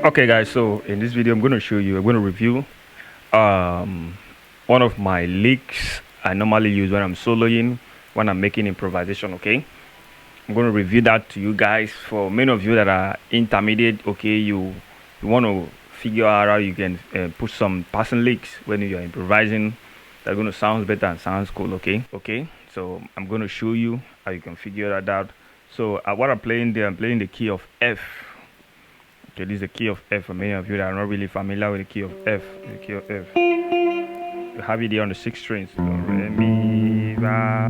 Okay guys, so in this video I'm going to show you, I'm going to review one of my licks I normally use when I'm soloing, when I'm making improvisation. Okay, I'm going to review that to you guys. For many of you that are intermediate, okay, you want to figure out how you can put some passing licks when you're improvising that's going to sound better and sounds cool. Okay, so I'm going to show you how you can figure that out. So what I'm playing there, I'm playing the key of F. Okay, this is the key of F. For many of you that are not really familiar with the key of F, the key of F. You have it here on the 6 strings. Do, re, mi, fa.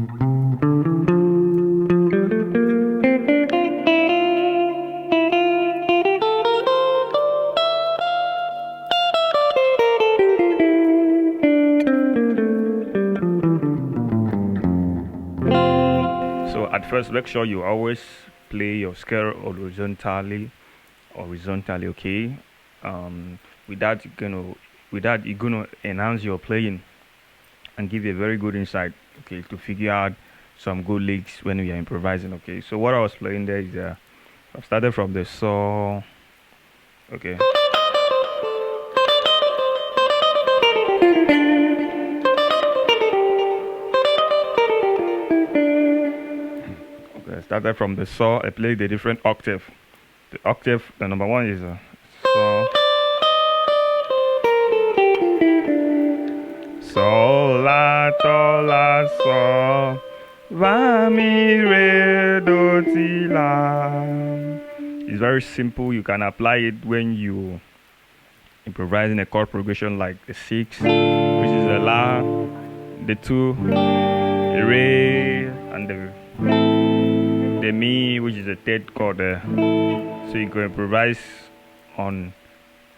So at first, make sure you always play your scale horizontally. Okay. With that you're gonna enhance your playing and give you a very good insight. Okay, to figure out some good licks when you're improvising. Okay, so what I was playing there is I started from the saw. Okay. Okay, I started from the saw. I played the different octave. The octave, the number one is a saw. Sol, la, do, la, sol, fa, mi, re, do, ti, la. It's very simple. You can apply it when you improvising a chord progression like the 6, which is the la, the 2, the re, and the mi, which is the third chord there. So you can improvise on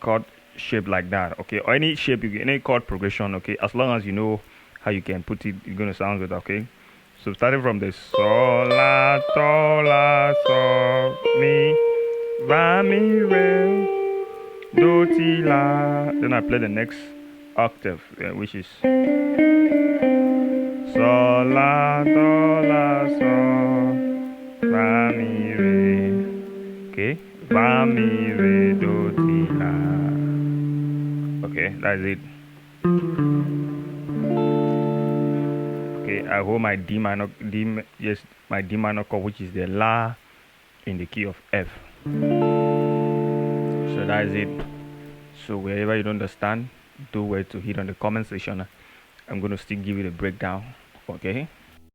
chord shape like that. Okay, or any shape, any chord progression. Okay, as long as you know how you can put it, you're gonna sound good. Okay, so starting from the sol, la, do, la, sol, mi, fa, mi, re, do, ti, la. Then I play the next octave, which is sol, la, do, la, sol, fa, mi, re. Okay, fa, mi, re, do, ti, la. Okay, that's it. Okay, I hold my D minor, my D minor chord, which is the La in the key of F. So that's it. So wherever you don't understand, do wait to hit on the comment section. I'm gonna still give you the breakdown. Okay.